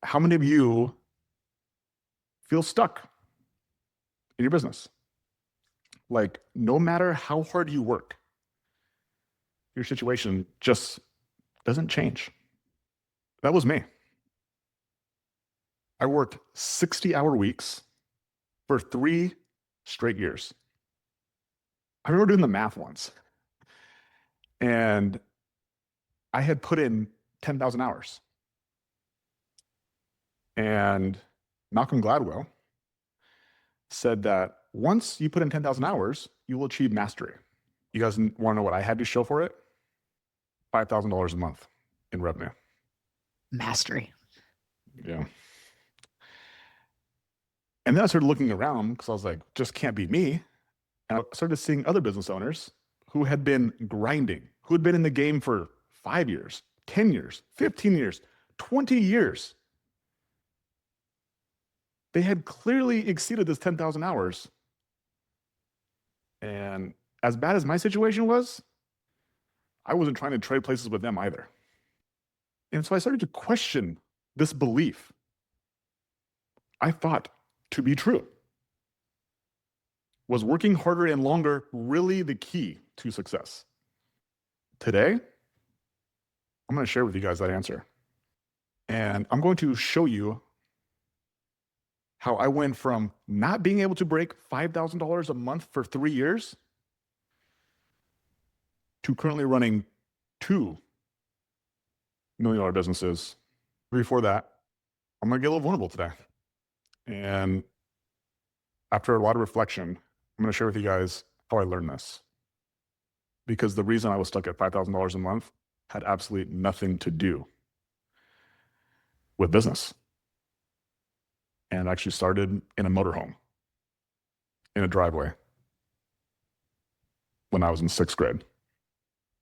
How many of you feel stuck in your business? Like, no matter how hard you work, your situation just doesn't change. That was me. I worked 60-hour weeks for 3 straight years. I remember doing the math once, and I had put in 10,000 hours. And Malcolm Gladwell said that once you put in 10,000 hours, you will achieve mastery. You guys want to know what I had to show for it? $5,000 a month in revenue. Mastery. Yeah. And then I started looking around because I was like, just can't be me. And I started seeing other business owners who had been grinding, who had been in the game for 5 years, 10 years, 15 years, 20 years. They had clearly exceeded this 10,000 hours. And as bad as my situation was, I wasn't trying to trade places with them either. And so I started to question this belief I thought to be true. Was working harder and longer really the key to success? Today, I'm going to share with you guys that answer. And I'm going to show you how I went from not being able to break $5,000 a month for 3 years to currently running $2 million businesses. Before that, I'm going to get a little vulnerable today. And after a lot of reflection, I'm going to share with you guys how I learned this. Because the reason I was stuck at $5,000 a month had absolutely nothing to do with business. And actually started in a motorhome, in a driveway, when I was in 6th grade.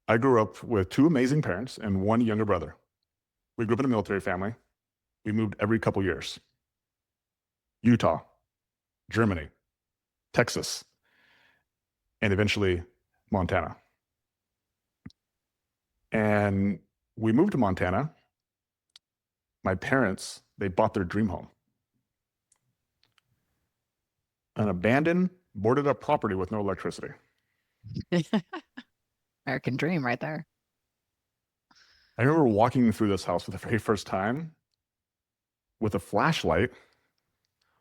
I grew up with 2 amazing parents and 1 younger brother. We grew up in a military family. We moved every couple years. Utah, Germany, Texas, and eventually Montana. And we moved to Montana. My parents, they bought their dream home. An abandoned, boarded up property with no electricity. American dream right there. I remember walking through this house for the very first time with a flashlight,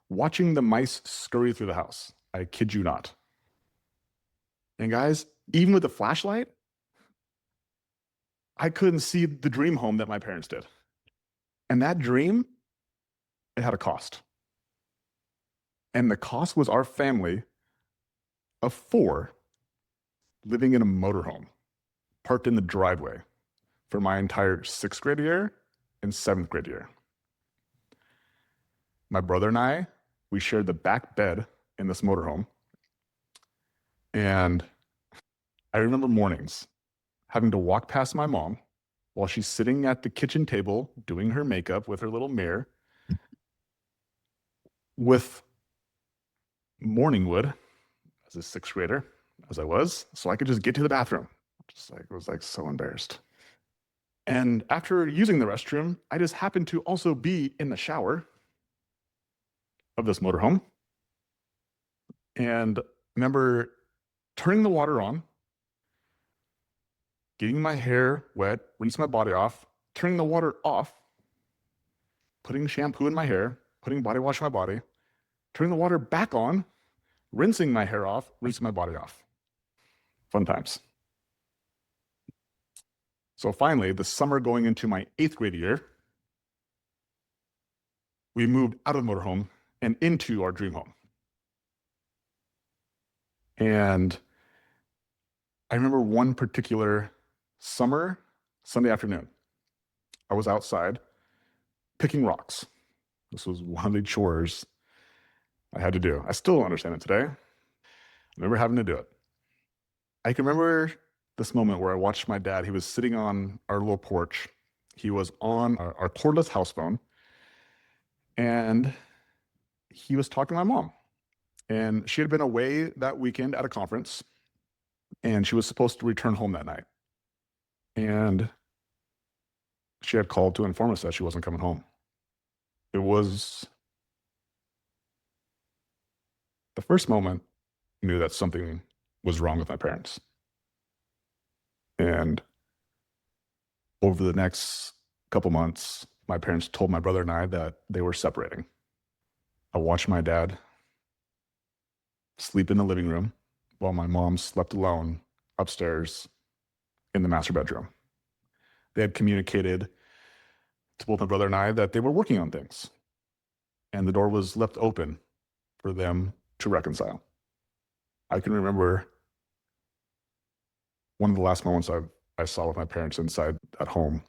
watching the mice scurry through the house. I kid you not. And guys, even with the flashlight, I couldn't see the dream home that my parents did. And that dream, it had a cost. And the cost was our family of 4 living in a motorhome, parked in the driveway for my entire 6th grade year and 7th grade year. My brother and I, we shared the back bed in this motorhome. And I remember mornings having to walk past my mom while she's sitting at the kitchen table doing her makeup with her little mirror with morning wood as a 6th grader, as I was, so I could just get to the bathroom. Was so embarrassed. And after using the restroom, I just happened to also be in the shower of this motorhome. And remember turning the water on, getting my hair wet, rinsing my body off, turning the water off, putting shampoo in my hair, putting body wash in my body, turning the water back on, rinsing my hair off, rinsing my body off. Fun times. So finally, the summer going into my 8th grade year, we moved out of the motorhome and into our dream home. And I remember one particular summer, Sunday afternoon, I was outside picking rocks. This was one of the chores I had to do. I still don't understand it today. I remember having to do it. I can remember this moment where I watched my dad. He was sitting on our little porch. He was on our cordless house phone, and he was talking to my mom. And she had been away that weekend at a conference, and she was supposed to return home that night. And she had called to inform us that she wasn't coming home. It was the first moment I knew that something was wrong with my parents. And over the next couple months, my parents told my brother and I that they were separating. I watched my dad sleep in the living room while my mom slept alone upstairs in the master bedroom. They had communicated to both my brother and I that they were working on things, and the door was left open for them to reconcile. I can remember one of the last moments I saw with my parents inside at home.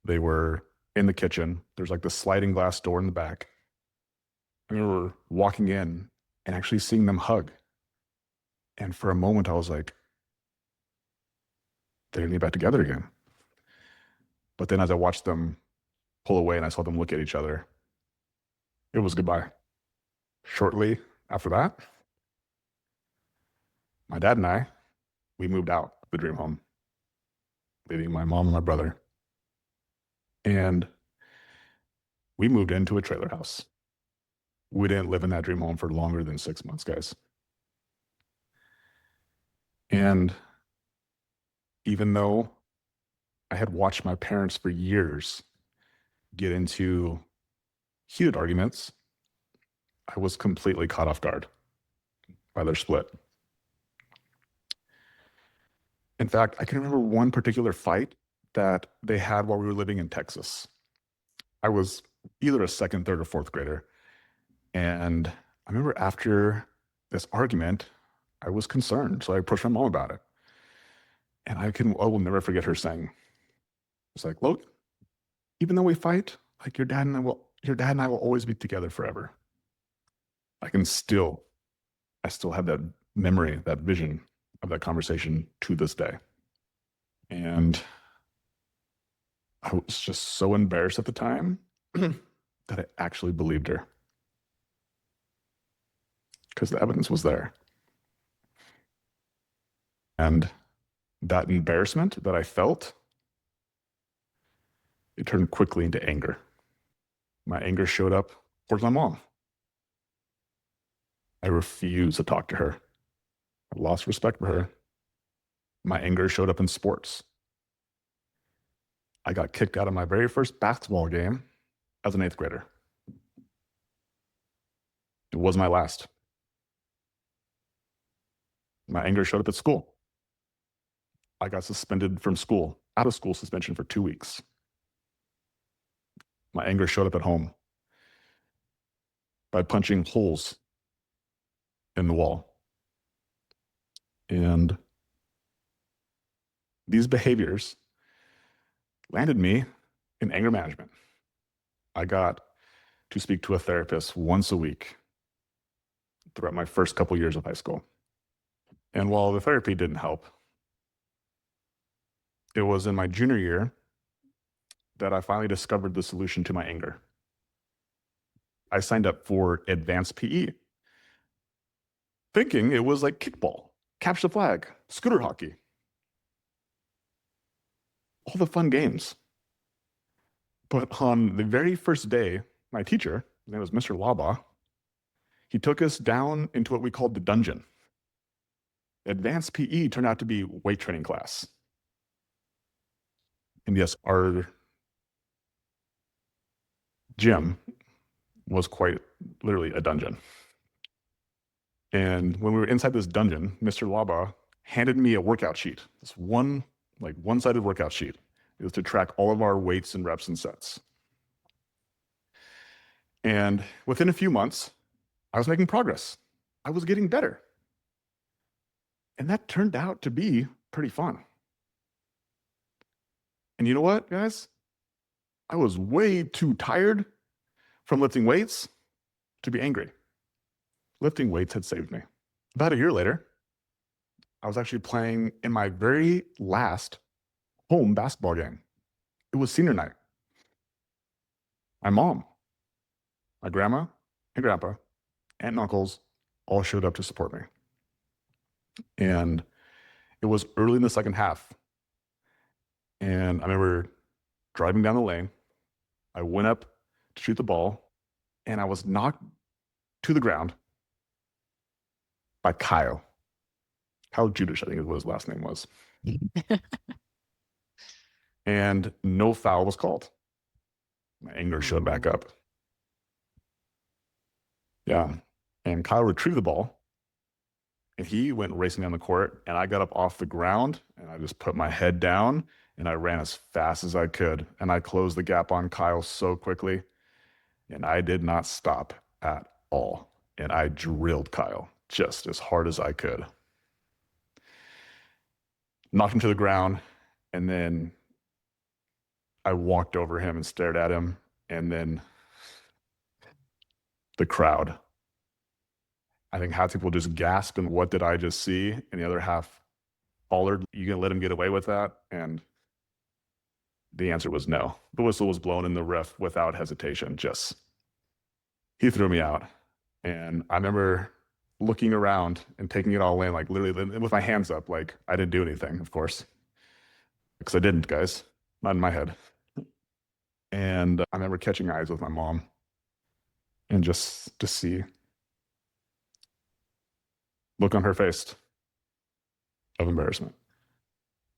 They were in the kitchen. There's like the sliding glass door in the back. I remember walking in and actually seeing them hug. And for a moment, I was like, they're going to get back together again. But then as I watched them pull away and I saw them look at each other, it was goodbye. Shortly after that, my dad and I, we moved out of the dream home, leaving my mom and my brother. And we moved into a trailer house. We didn't live in that dream home for longer than 6 months, guys. And even though I had watched my parents for years get into heated arguments, I was completely caught off guard by their split. In fact, I can remember one particular fight that they had while we were living in Texas. I was either a second, third, or fourth grader. And I remember after this argument, I was concerned. So I approached my mom about it. And I will never forget her saying, it's like, Logan, even though we fight, like your dad and I will always be together forever. I still have that memory, that vision of that conversation to this day. And I was just so embarrassed at the time that I actually believed her because the evidence was there. And that embarrassment that I felt, it turned quickly into anger. My anger showed up towards my mom. I refused to talk to her. I lost respect for her. My anger showed up in sports. I got kicked out of my very first basketball game as an eighth grader. It was my last. My anger showed up at school. I got suspended from school, out of school suspension for 2 weeks. My anger showed up at home by punching holes in the wall. And these behaviors landed me in anger management. I got to speak to a therapist once a week throughout my first couple years of high school. And while the therapy didn't help, it was in my junior year that I finally discovered the solution to my anger. I signed up for advanced PE, thinking it was like kickball, capture the flag, scooter hockey, all the fun games. But on the very first day, my teacher, his name was Mr. Laba, he took us down into what we called the dungeon. Advanced PE turned out to be weight training class. And yes, our gym was quite literally a dungeon. And when we were inside this dungeon, Mr. Laba handed me a workout sheet, this one-sided workout sheet. It was to track all of our weights and reps and sets. And within a few months, I was making progress. I was getting better. And that turned out to be pretty fun. And you know what, guys? I was way too tired from lifting weights to be angry. Lifting weights had saved me. About a year later, I was actually playing in my very last home basketball game. It was senior night. My mom, my grandma and grandpa, aunt and uncles all showed up to support me. And it was early in the second half. And I remember driving down the lane. I went up to shoot the ball, and I was knocked to the ground by Kyle. Kyle Judish, I think is what his last name was. And no foul was called. My anger showed back up. Yeah. And Kyle retrieved the ball, and he went racing down the court, and I got up off the ground, and I just put my head down, and I ran as fast as I could, and I closed the gap on Kyle so quickly, and I did not stop at all. And I drilled Kyle just as hard as I could. Knocked him to the ground, and then I walked over him and stared at him, and then the crowd, I think half people just gasped and what did I just see? And the other half hollered, you gonna let him get away with that? And the answer was no. The whistle was blown in the ref without hesitation. He threw me out. And I remember looking around and taking it all in, like literally with my hands up, like I didn't do anything, of course. Because I didn't, guys. Not in my head. And I remember catching eyes with my mom and just to see look on her face of embarrassment.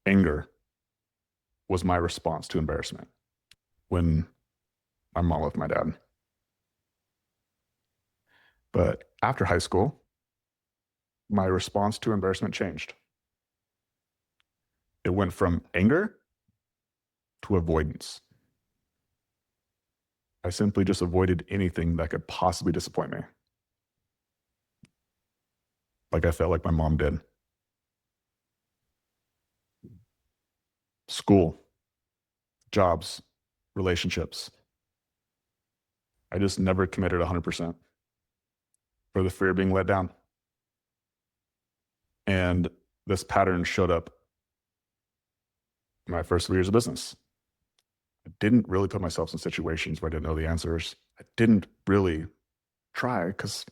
Anger was my response to embarrassment when my mom left my dad. But after high school, my response to embarrassment changed. It went from anger to avoidance. I simply just avoided anything that could possibly disappoint me. Like I felt like my mom did. School, jobs, relationships. I just never committed 100% for the fear of being let down. And this pattern showed up in my first 3 years of business. I didn't really put myself in situations where I didn't know the answers. I didn't really try because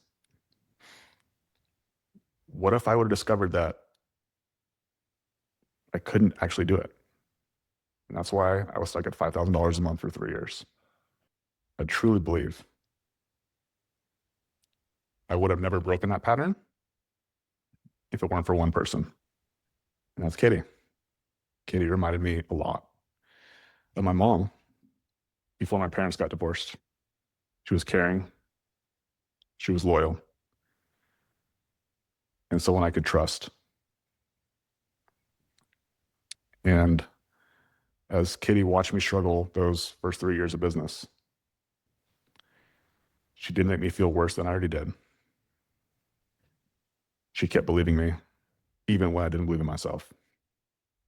what if I would have discovered that I couldn't actually do it? And that's why I was stuck at $5,000 a month for 3 years. I truly believe I would have never broken that pattern if it weren't for one person. And that's Katie. Katie reminded me a lot of my mom before my parents got divorced. She was caring. She was loyal. And someone I could trust. And as Katie watched me struggle those first 3 years of business, she didn't make me feel worse than I already did. She kept believing me, even when I didn't believe in myself.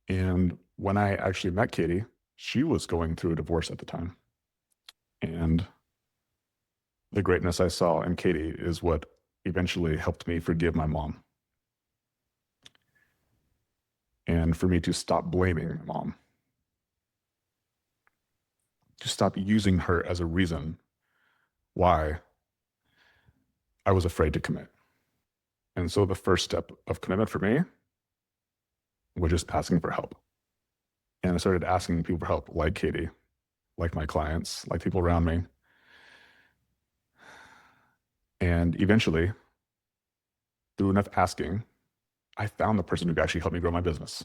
And when I actually met Katie, she was going through a divorce at the time. And the greatness I saw in Katie is what eventually helped me forgive my mom. And for me to stop blaming my mom, to stop using her as a reason why I was afraid to commit. And so the first step of commitment for me was just asking for help. And I started asking people for help, like Katie, like my clients, like people around me. And eventually, through enough asking, I found the person who could actually help me grow my business.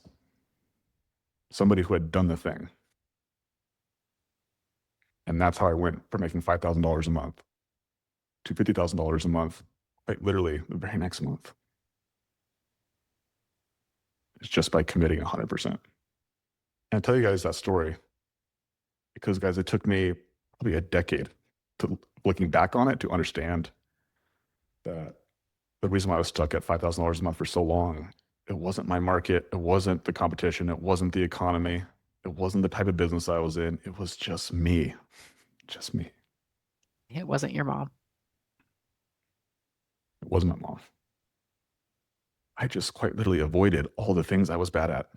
Somebody who had done the thing. And that's how I went from making $5,000 a month to $50,000 a month, like literally the very next month. It's just by committing 100%. And I tell you guys that story because, guys, it took me probably a decade to looking back on it to understand that the reason why I was stuck at $5,000 a month for so long, it wasn't my market, it wasn't the competition, it wasn't the economy, it wasn't the type of business I was in, it was just me. Just me. It wasn't your mom. It wasn't my mom. I just quite literally avoided all the things I was bad at.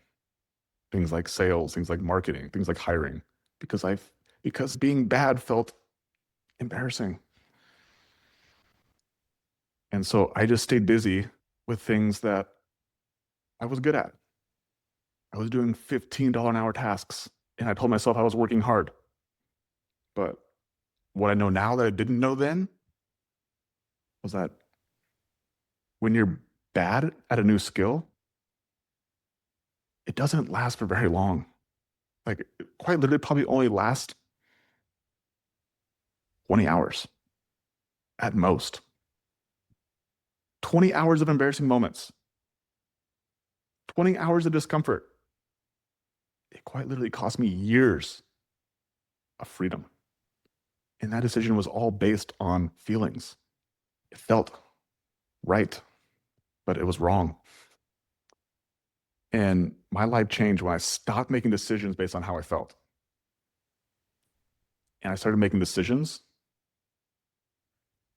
Things like sales, things like marketing, things like hiring, because being bad felt embarrassing. And so I just stayed busy with things that I was good at. I was doing $15 an hour tasks, and I told myself I was working hard. But what I know now that I didn't know then was that when you're bad at a new skill, it doesn't last for very long. Like, quite literally, probably only lasts 20 hours at most. 20 hours of embarrassing moments, 20 hours of discomfort. It quite literally cost me years of freedom. And that decision was all based on feelings. It felt right, but it was wrong. And my life changed when I stopped making decisions based on how I felt. And I started making decisions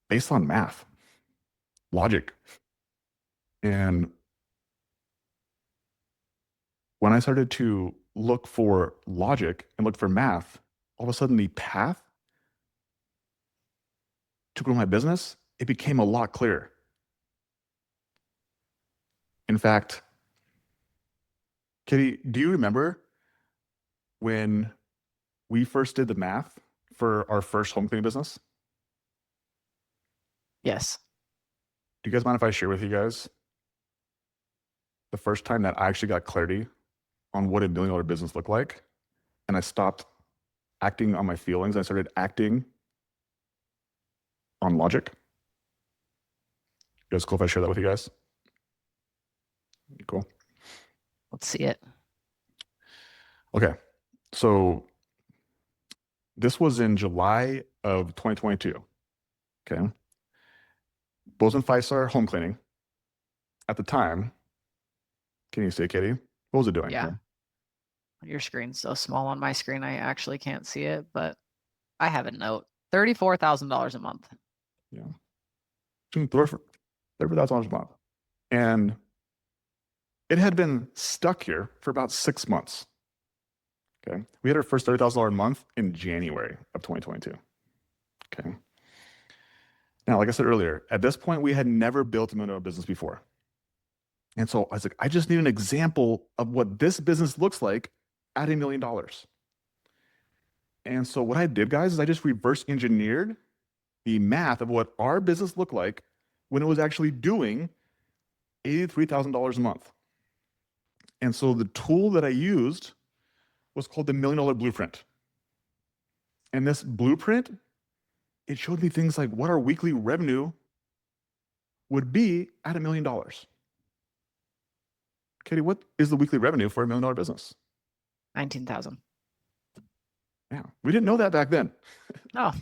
based on math, logic. And when I started to look for logic and look for math, all of a sudden the path to grow my business, it became a lot clearer. In fact, Kitty, do you remember when we first did the math for our first home cleaning business? Yes. Do you guys mind if I share with you guys the first time that I actually got clarity on what $1 million business looked like? And I stopped acting on my feelings. I started acting on logic. You guys cool if I share that with you guys? Cool. Let's see it. Okay. So this was in July of 2022. Okay. Bozeman 5-star home cleaning. At the time, can you see it, Katie? What was it doing? Yeah. Your screen's so small on my screen, I actually can't see it, but I have a note. $34,000 a month. Yeah. $34,000 a month. And it had been stuck here for about 6 months. Okay. We had our first $30,000 a month in January of 2022. Okay. Now, like I said earlier, at this point, we had never built a $1 million business before. And so I was like, I just need an example of what this business looks like at $1 million. And so what I did, guys, is I just reverse engineered the math of what our business looked like when it was actually doing $83,000 a month. And so the tool that I used was called the $1 Million Blueprint. And this blueprint, it showed me things like what our weekly revenue would be at $1 million. Katie, what is the weekly revenue for $1 million business? 19,000. Yeah, we didn't know that back then. Oh,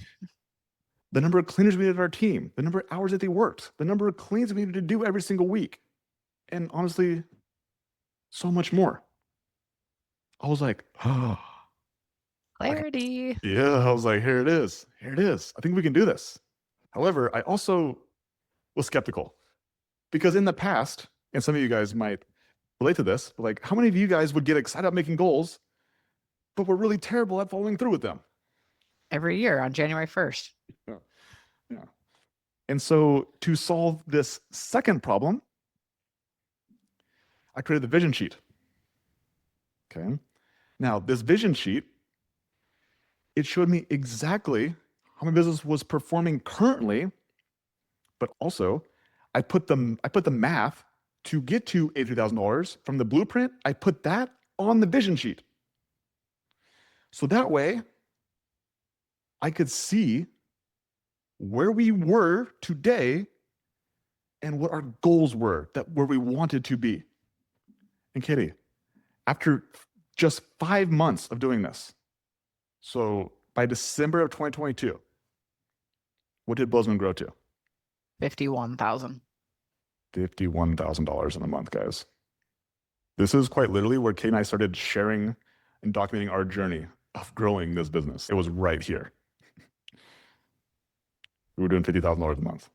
The number of cleaners we needed on our team, the number of hours that they worked, the number of cleans we needed to do every single week, and honestly, so much more. I was like, oh, clarity. yeah, I was like, here it is. Here it is. I think we can do this. However, I also was skeptical because in the past, and some of you guys might relate to this, but like, how many of you guys would get excited about making goals, but were really terrible at following through with them? Every year on January 1st. Yeah. And so to solve this second problem, I created the vision sheet. Okay. Now, this vision sheet, it showed me exactly how my business was performing currently, but also I put the math to get to $83,000 from the blueprint. I put that on the vision sheet. So that way I could see where we were today and what our goals were, that where we wanted to be. And Katie, after just 5 months of doing this, so by December of 2022, what did Bozeman grow to? 51,000. $51,000 in a month, guys. This is quite literally where Kate and I started sharing and documenting our journey of growing this business. It was right here. We were doing $50,000 a month.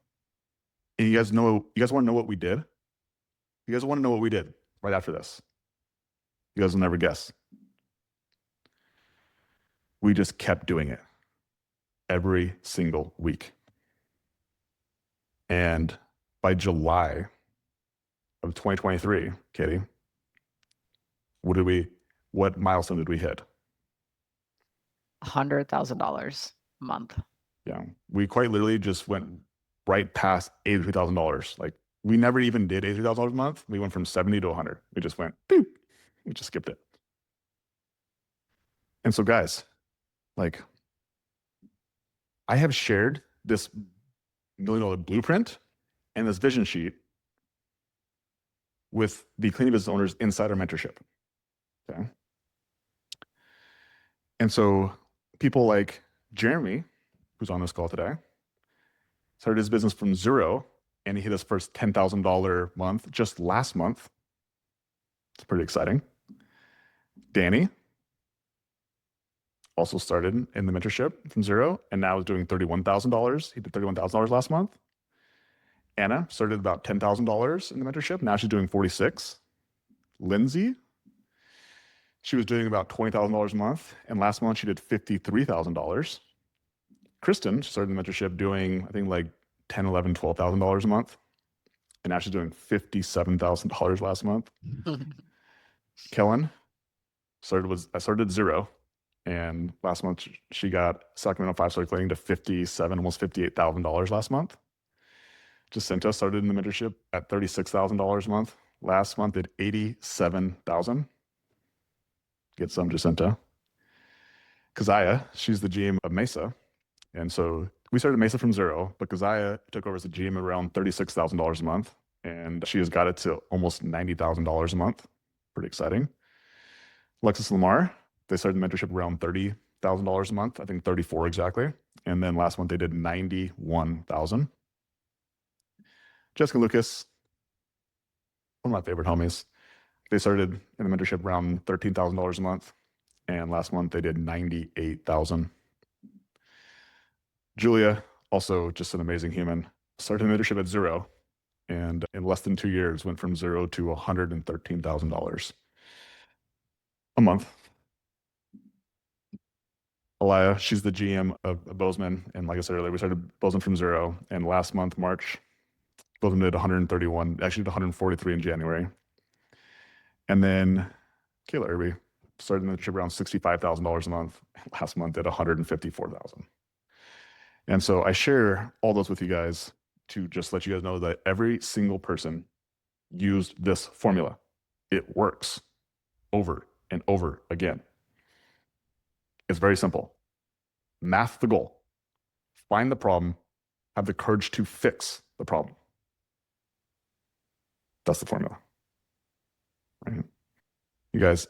And you guys want to know what we did? You guys want to know what we did right after this? You guys will never guess. We just kept doing it every single week. And by July of 2023, Katie, what milestone did we hit? $100,000 a month. Yeah. We quite literally just went right past $83,000. Like we never even did $83,000 a month. We went from 70 to 100. We just went, boop. We just skipped it. And so, guys, like I have shared this $1 million blueprint and this vision sheet with the cleaning business owners inside our mentorship. Okay. And so people like Jeremy, who's on this call today, started his business from zero and he hit his first $10,000 month just last month. It's pretty exciting. Danny also started in the mentorship from zero and now is doing $31,000. He did $31,000 last month. Anna started about $10,000 in the mentorship. Now she's doing 46. Lindsay, she was doing about $20,000 a month. And last month she did $53,000. Kristen started in the mentorship doing, I think like $10, $11, $12,000 a month. And now she's doing $57,000 last month. Kellen I started at zero. And last month she got Sacramento 5-star cleaning to $57,000, almost $58,000 last month. Jacinta started in the mentorship at $36,000 a month. Last month at $87,000. Get some, Jacinta. Keziah, she's the GM of Mesa. And so we started Mesa from zero, but Keziah took over as the GM around $36,000 a month. And she has got it to almost $90,000 a month. Pretty exciting. Alexis Lamar, they started the mentorship around $30,000 a month. I think 34 exactly. And then last month they did 91,000. Jessica Lucas, one of my favorite homies. They started in the mentorship around $13,000 a month. And last month they did 98,000. Julia, also just an amazing human, started the mentorship at zero. And in less than 2 years went from zero to $113,000 a month. Alaya, she's the GM of Bozeman. And like I said earlier, we started Bozeman from zero. And last month, March, Bozeman did 131, actually did 143 in January. And then Kayla Irby started in the trip around $65,000 a month. Last month did 154,000. And so I share all those with you guys to just let you guys know that every single person used this formula. It works over and over again. It's very simple. Math the goal. Find the problem. Have the courage to fix the problem. That's the formula. Right? You guys,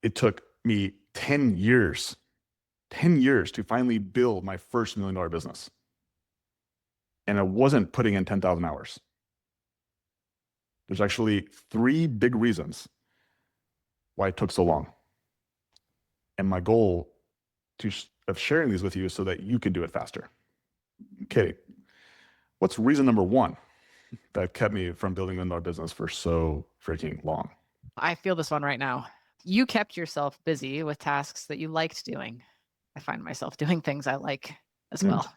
it took me 10 years to finally build my first $1 million business. And I wasn't putting in 10,000 hours. There's actually 3 big reasons why it took so long. And my goal of sharing these with you is so that you can do it faster. Katie, what's reason number 1 that kept me from building a $1 million business for so freaking long? I feel this one right now. You kept yourself busy with tasks that you liked doing. I find myself doing things I like as well.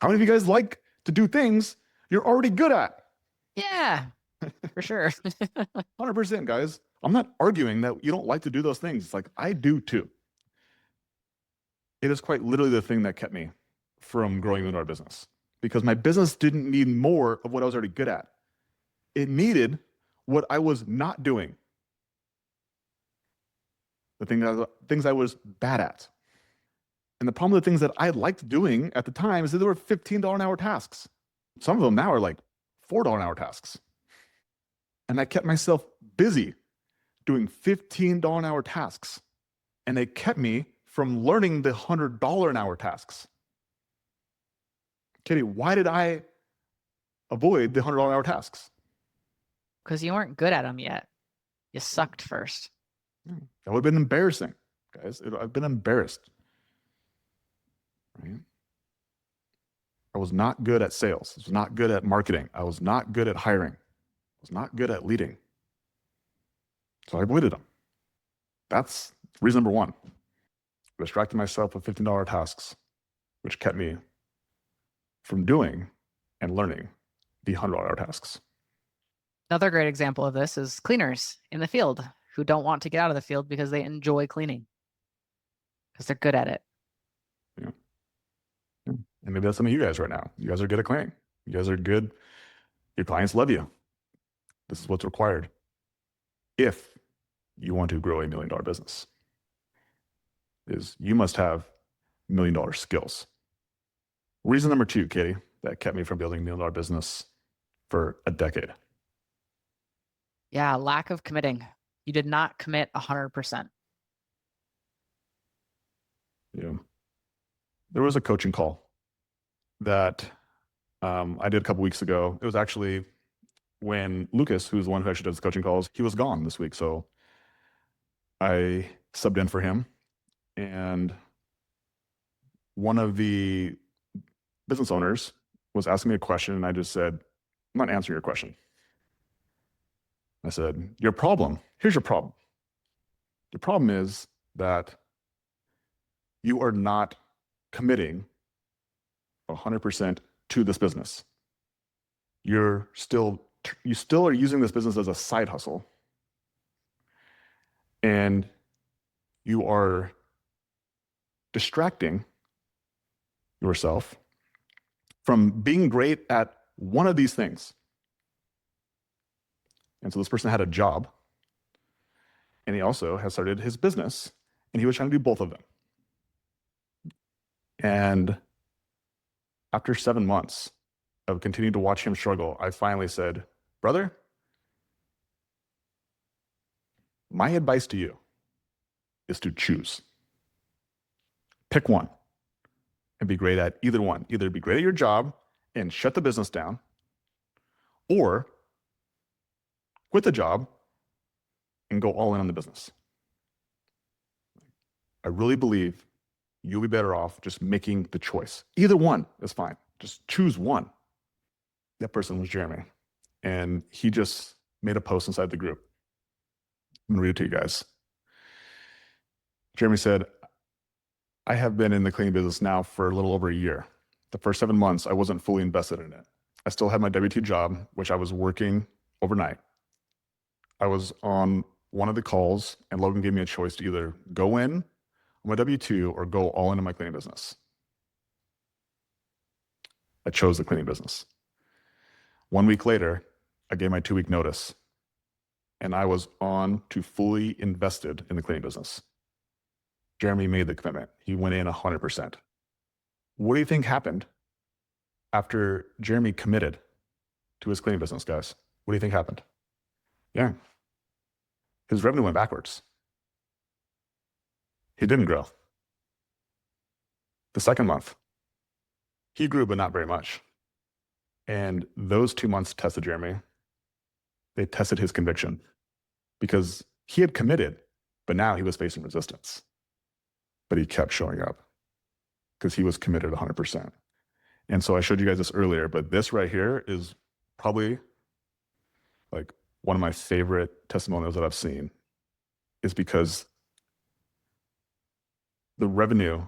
How many of you guys like to do things you're already good at? Yeah, for sure. 100%, guys. I'm not arguing that you don't like to do those things. It's like, I do too. It is quite literally the thing that kept me from growing into our business because my business didn't need more of what I was already good at. It needed what I was not doing. The things I was bad at. And the problem with the things that I liked doing at the time is that they were $15 an hour tasks. Some of them now are like $4 an hour tasks. And I kept myself busy doing $15 an hour tasks. And they kept me from learning the $100 an hour tasks. Katie, why did I avoid the $100 an hour tasks? Because you weren't good at them yet. You sucked first. That would have been embarrassing, guys. I've been embarrassed. Right? I was not good at sales. I was not good at marketing. I was not good at hiring. I was not good at leading. So I avoided them. That's reason number 1. I distracted myself with $15 tasks, which kept me from doing and learning the $100 hour tasks. Another great example of this is cleaners in the field who don't want to get out of the field because they enjoy cleaning, because they're good at it. Yeah. And maybe that's some of you guys right now. You guys are good at cleaning. You guys are good. Your clients love you. This is what's required if you want to grow $1 million business. Is you must have $1 million skills. Reason number 2, Katie, that kept me from building $1 million business for a decade. Yeah, lack of committing. You did not commit 100%. There was a coaching call that I did a couple weeks ago. It was actually when Lucas, who's the one who actually does the coaching calls, he was gone this week. So I subbed in for him. And one of the business owners was asking me a question, and I just said, I'm not answering your question. I said, here's your problem. Your problem is that you are not committing 100% to this business. You still are using this business as a side hustle, and you are distracting yourself from being great at one of these things. And so this person had a job, and he also has started his business, and he was trying to do both of them. And after 7 months of continuing to watch him struggle, I finally said, brother, my advice to you is to choose. Pick one and be great at either one. Either be great at your job and shut the business down, or quit the job and go all in on the business. I really believe you'll be better off just making the choice. Either one is fine. Just choose one. That person was Jeremy. And he just made a post inside the group. I'm going to read it to you guys. Jeremy said, I have been in the cleaning business now for a little over a year. The first 7 months, I wasn't fully invested in it. I still had my W-2 job, which I was working overnight. I was on one of the calls, and Logan gave me a choice to either go in on my W-2 or go all into my cleaning business. I chose the cleaning business. 1 week later, I gave my 2-week notice, and I was on to fully invested in the cleaning business. Jeremy made the commitment. He went in 100%. What do you think happened after Jeremy committed to his cleaning business, guys? What do you think happened? Yeah. His revenue went backwards. He didn't grow. The second month, he grew, but not very much. And those 2 months tested Jeremy. They tested his conviction because he had committed, but now he was facing resistance. But he kept showing up because he was committed 100%. And so I showed you guys this earlier, but this right here is probably like one of my favorite testimonials that I've seen, is because the revenue,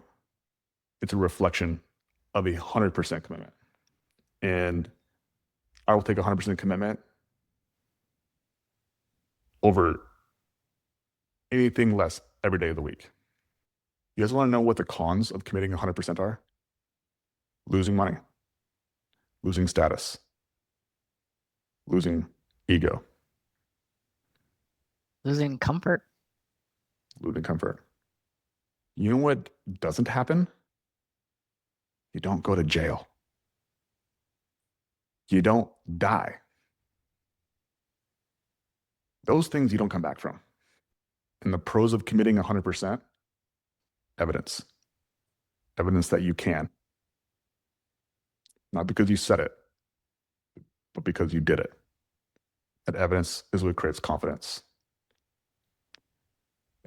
it's a reflection of 100% commitment. And I will take 100% commitment over anything less every day of the week. You guys want to know what the cons of committing 100% are? Losing money, losing status, losing ego, Losing comfort. losing comfort. You know what doesn't happen? You don't go to jail. You don't die. Those things you don't come back from. And the pros of committing 100%, evidence. Evidence that you can. Not because you said it, but because you did it. That evidence is what creates confidence.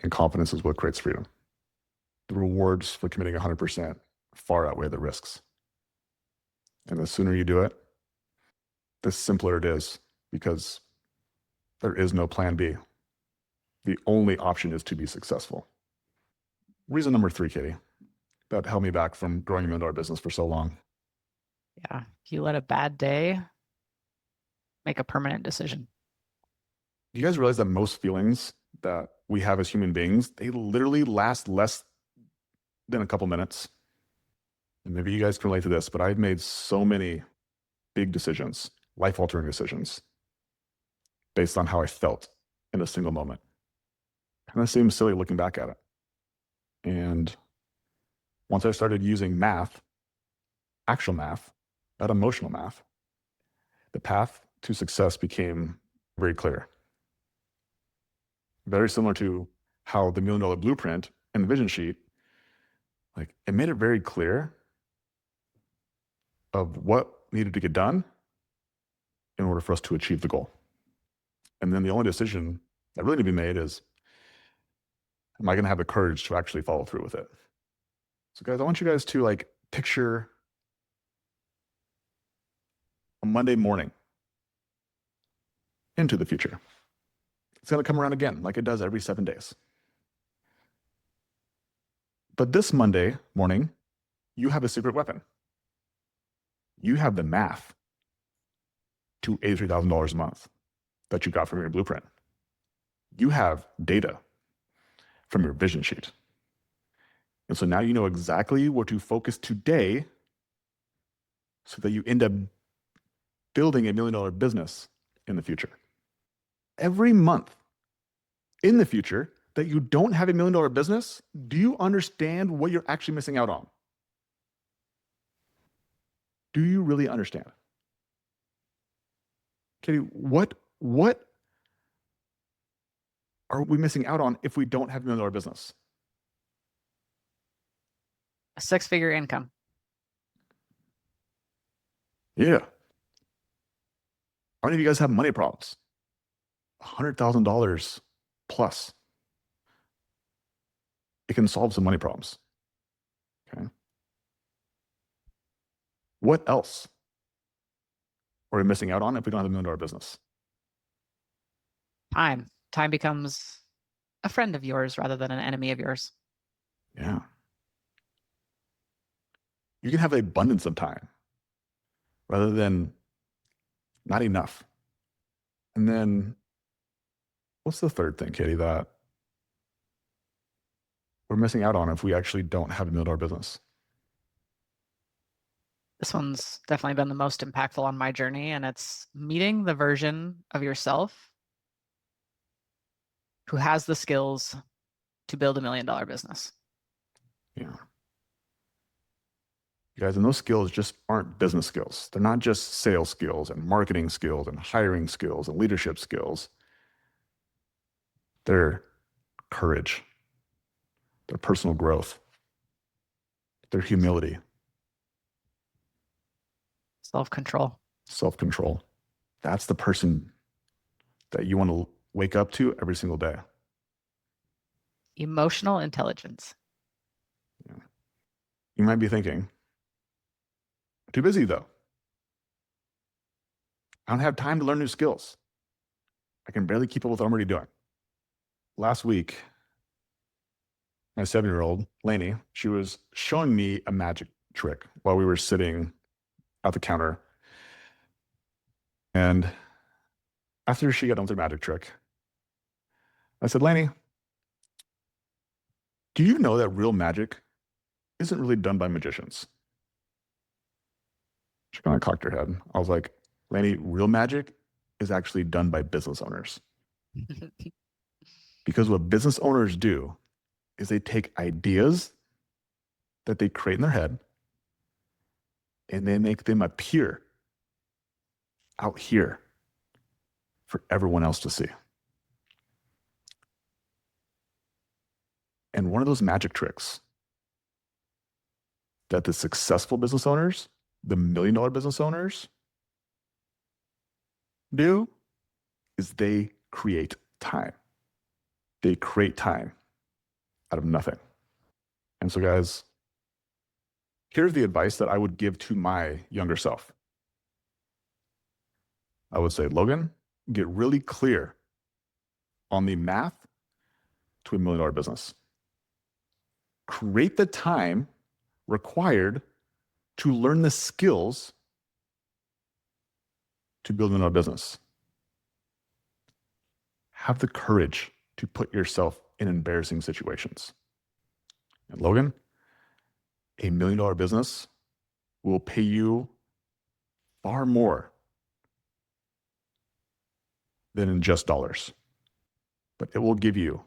And confidence is what creates freedom. The rewards for committing 100% far outweigh the risks. And the sooner you do it, the simpler it is, because there is no plan B. The only option is to be successful. Reason number 3, Katie, that held me back from growing into our business for so long. Yeah. You let a bad day make a permanent decision. Do you guys realize that most feelings that we have as human beings, they literally last less than a couple minutes? And maybe you guys can relate to this, but I've made so many big decisions, life-altering decisions, based on how I felt in a single moment. Kind of seems silly looking back at it. And once I started using math, actual math, not emotional math, the path to success became very clear. Very similar to how the $1 million blueprint and the vision sheet, like it made it very clear of what needed to get done in order for us to achieve the goal. And then the only decision that really need to be made is, am I going to have the courage to actually follow through with it? So guys, I want you guys to like picture a Monday morning into the future. It's going to come around again like it does every 7 days. But this Monday morning, you have a secret weapon. You have the math to $83,000 a month that you got from your blueprint. You have data from your vision sheet. And so now you know exactly where to focus today so that you end up building $1 million business in the future. Every month in the future that you don't have $1 million business, do you understand what you're actually missing out on? Do you really understand? Katie, what are we missing out on if we don't have $1 million business? A 6-figure income. Yeah. How many of you guys have money problems? $100,000 plus. It can solve some money problems. Okay. What else are we missing out on if we don't have $1 million business? Time. Time becomes a friend of yours rather than an enemy of yours. Yeah. You can have an abundance of time rather than not enough. And then what's the third thing, Katie, that we're missing out on if we actually don't have $1 million business? This one's definitely been the most impactful on my journey, and it's meeting the version of yourself who has the skills to build $1 million business. Yeah. You guys, and those skills just aren't business skills. They're not just sales skills and marketing skills and hiring skills and leadership skills. They're courage, their personal growth, their humility, Self-control. self-control. That's the person that you want to wake up to every single day. Emotional intelligence. Yeah. You might be thinking, too busy though. I don't have time to learn new skills. I can barely keep up with what I'm already doing. Last week, my 7-year-old, Lainey, she was showing me a magic trick while we were sitting at the counter. And after she got done with her magic trick, I said, Lainey, do you know that real magic isn't really done by magicians? She kind of cocked her head. I was like, Lainey, real magic is actually done by business owners. Because what business owners do is they take ideas that they create in their head and they make them appear out here for everyone else to see. And one of those magic tricks that the successful business owners, the $1 million business owners do is they create time. They create time out of nothing. And so guys, here's the advice that I would give to my younger self. I would say, Logan, get really clear on the math to $1 million business. Create the time required to learn the skills to build $1 million business. Have the courage to put yourself in embarrassing situations. And Logan, $1 million business will pay you far more than in just dollars. But it will give you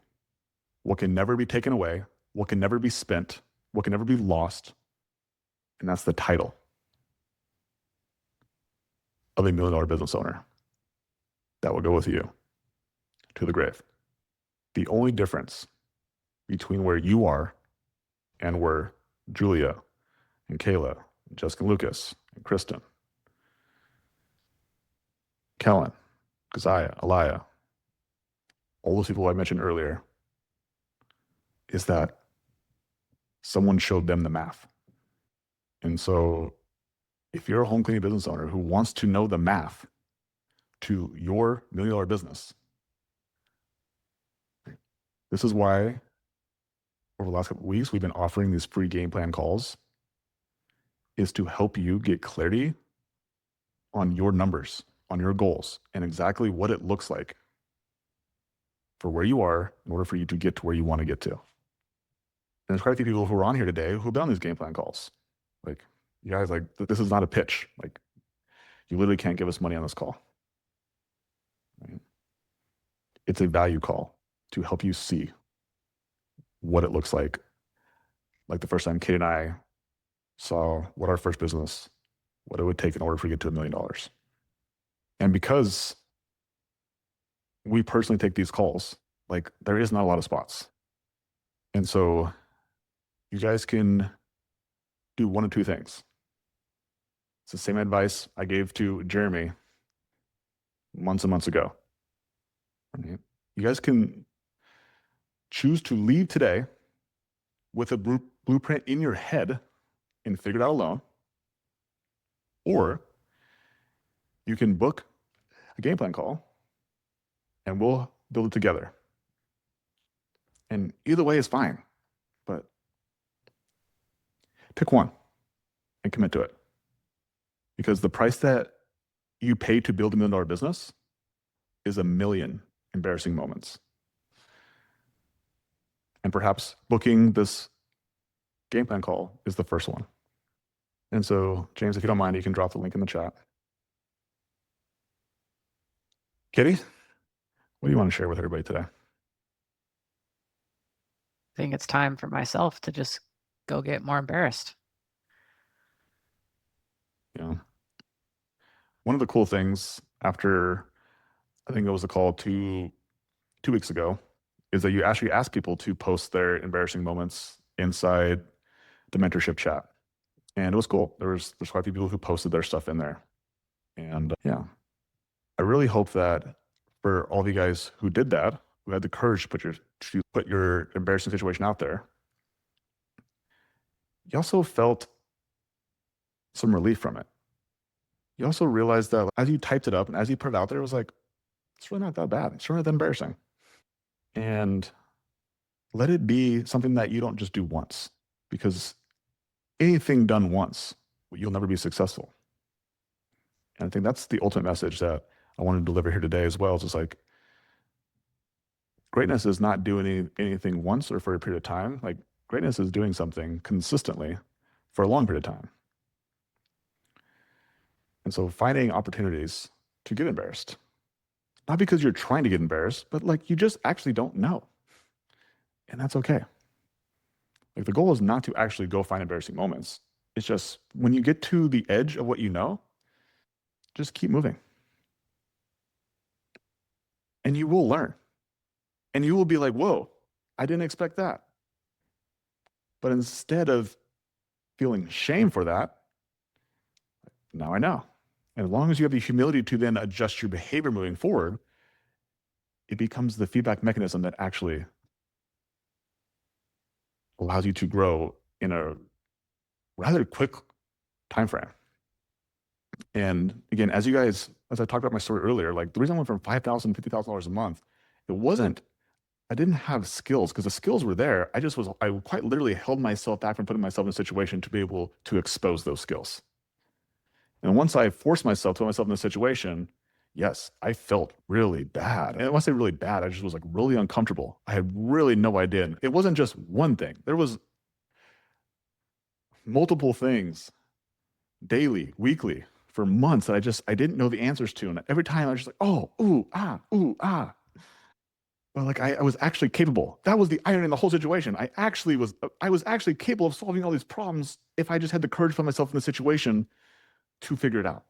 what can never be taken away, what can never be spent, what can never be lost, and that's the title of a $1 million business owner that will go with you to the grave. The only difference between where you are and where Julia and Kayla, and Jessica and Lucas, and Kristen, Kellen, Keziah, Aliyah, all those people I mentioned earlier, is that someone showed them the math. And so if you're a home cleaning business owner who wants to know the math to your $1 million business, this is why over the last couple of weeks, we've been offering these free game plan calls, is to help you get clarity on your numbers, on your goals, and exactly what it looks like for where you are in order for you to get to where you want to get to. And there's quite a few people who are on here today who've been on these game plan calls. Like, you guys, like, this is not a pitch. Like, you literally can't give us money on this call. Right? It's a value call to help you see what it looks like. Like the first time Kate and I saw what our first business, what it would take in order for you to get to $1 million. And because we personally take these calls, like, there is not a lot of spots. And so you guys can do one of two things. It's the same advice I gave to Jeremy months and months ago. Right? You guys can choose to leave today with a blueprint in your head and figure it out alone, or you can book a game plan call and we'll build it together. And either way is fine, but pick one and commit to it. Because the price that you pay to build a $1 million business is 1 million embarrassing moments. And perhaps booking this game plan call is the first one. And so, James, if you don't mind, you can drop the link in the chat. Kitty, what do you want to share with everybody today? I think it's time for myself to just go get more embarrassed. Yeah. One of the cool things after, I think it was a call 2 weeks ago, is that you actually ask people to post their embarrassing moments inside the mentorship chat. And it was cool. There's quite a few people who posted their stuff in there. And yeah, I really hope that for all of you guys who did that, who had the courage to put your embarrassing situation out there, you also felt some relief from it. You also realized that as you typed it up and as you put it out there, it was like, it's really not that bad. It's really not that embarrassing. And let it be something that you don't just do once, because anything done once, you'll never be successful. And I think that's the ultimate message that I want to deliver here today as well. It's just like, greatness is not doing anything once or for a period of time. Like, greatness is doing something consistently for a long period of time. And so finding opportunities to get embarrassed, not because you're trying to get embarrassed, but like, you just actually don't know. And that's okay. Like, the goal is not to actually go find embarrassing moments. It's just when you get to the edge of what you know, just keep moving. And you will learn. And you will be like, whoa, I didn't expect that. But instead of feeling shame for that, now I know. And as long as you have the humility to then adjust your behavior moving forward, it becomes the feedback mechanism that actually allows you to grow in a rather quick time frame. And again, as I talked about my story earlier, like, the reason I went from $5,000, $50,000 a month, I didn't have skills, because the skills were there. I quite literally held myself back from putting myself in a situation to be able to expose those skills. And once I forced myself to put myself in a situation, yes, I felt really bad. And when I say really bad, I just was like really uncomfortable. I had really no idea. It wasn't just one thing. There was multiple things daily, weekly, for months that I didn't know the answers to. And every time I was just like, oh, ooh, ah, ooh, ah. But like I was actually capable. That was the irony in the whole situation. I was actually capable of solving all these problems if I just had the courage to put myself in the situation to figure it out.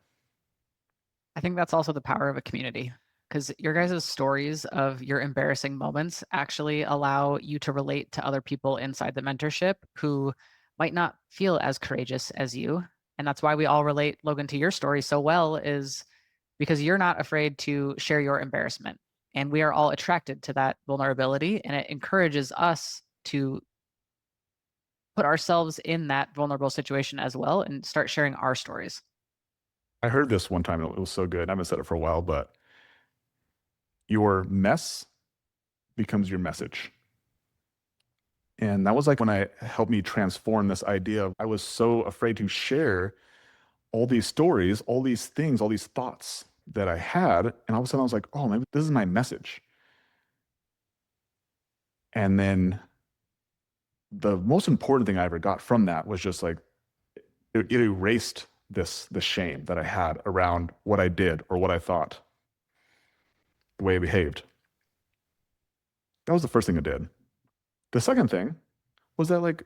I think that's also the power of a community because your guys' stories of your embarrassing moments actually allow you to relate to other people inside the mentorship who might not feel as courageous as you. And that's why we all relate, Logan, to your story so well, is because you're not afraid to share your embarrassment. And we are all attracted to that vulnerability. And it encourages us to put ourselves in that vulnerable situation as well and start sharing our stories. I heard this one time, it was so good. I haven't said it for a while, but your mess becomes your message. And that was like when I helped me transform this idea of I was so afraid to share all these stories, all these things, all these thoughts that I had. And all of a sudden I was like, oh, maybe this is my message. And then the most important thing I ever got from that was just like it erased this shame that I had around what I did or what I thought, the way I behaved. That was the first thing it did. The second thing was that like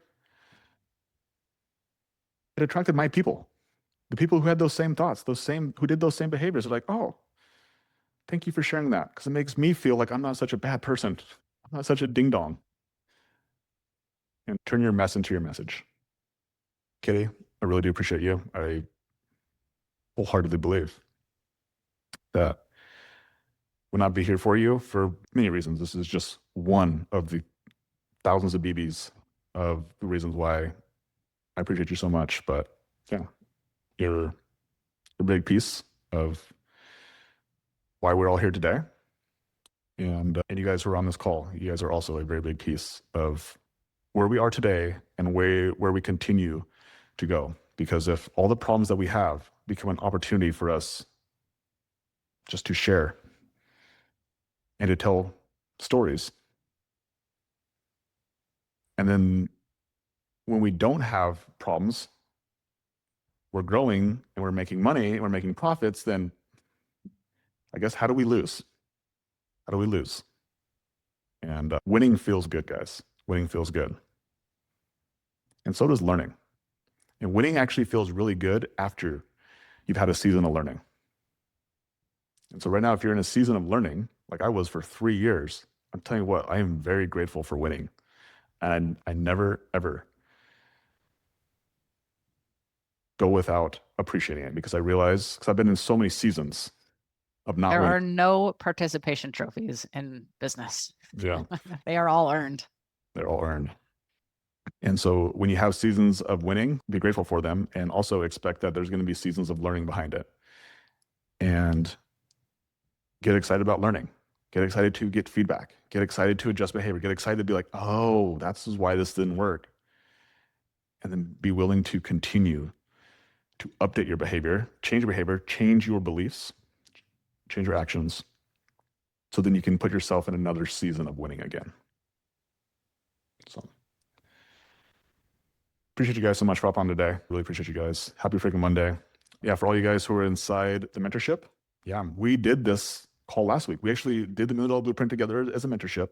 it attracted my people. The people who had those same thoughts, who did those same behaviors are like, oh, thank you for sharing that. Because it makes me feel like I'm not such a bad person. I'm not such a ding dong. And turn your mess into your message. Kitty, I really do appreciate you. I wholeheartedly believe that would not be here for you for many reasons. This is just one of the thousands of BBs of the reasons why I appreciate you so much. But yeah, you're a big piece of why we're all here today. And you guys who are on this call, you guys are also a very big piece of where we are today and where we continue to go. Because if all the problems that we have become an opportunity for us just to share and to tell stories, and then when we don't have problems, we're growing and we're making money and we're making profits, then I guess how do we lose? How do we lose? And winning feels good, guys. Winning feels good. And so does learning. And winning actually feels really good after you've had a season of learning. And so right now, if you're in a season of learning, like I was for 3 years, I'm telling you what, I am very grateful for winning. And I never, ever go without appreciating it because I realize, because I've been in so many seasons of not There winning. are no participation trophies in business. Yeah, They are all earned. they're all earned. And so when you have seasons of winning, be grateful for them and also expect that there's going to be seasons of learning behind it. And get excited about learning. Get excited to get feedback. Get excited to adjust behavior. Get excited to be like, oh, that's why this didn't work. And then be willing to continue to update your behavior, change your beliefs, change your actions. So then you can put yourself in another season of winning again. So appreciate you guys so much for hopping on today. Really appreciate you guys. Happy freaking Monday. Yeah, for all you guys who are inside the mentorship, yeah, we did this call last week. We actually did the $1 Million Blueprint together as a mentorship.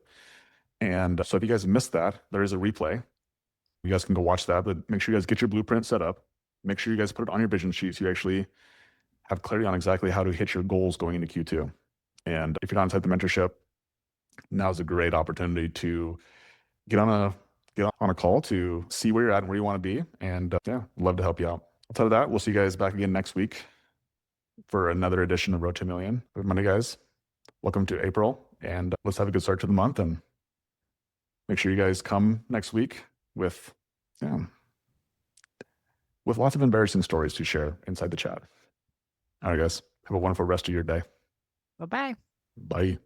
And so if you guys missed that, there is a replay. You guys can go watch that, but make sure you guys get your blueprint set up. Make sure you guys put it on your vision sheet so you actually have clarity on exactly how to hit your goals going into Q2. And if you're not inside the mentorship, now's a great opportunity to get on a call to see where you're at and where you want to be. And yeah, love to help you out. Outside of that, we'll see you guys back again next week for another edition of Road to a Million. Good Monday, guys. Welcome to April, and let's have a good start to the month. And make sure you guys come next week with, yeah, with lots of embarrassing stories to share inside the chat. All right, guys. Have a wonderful rest of your day. Bye bye. Bye.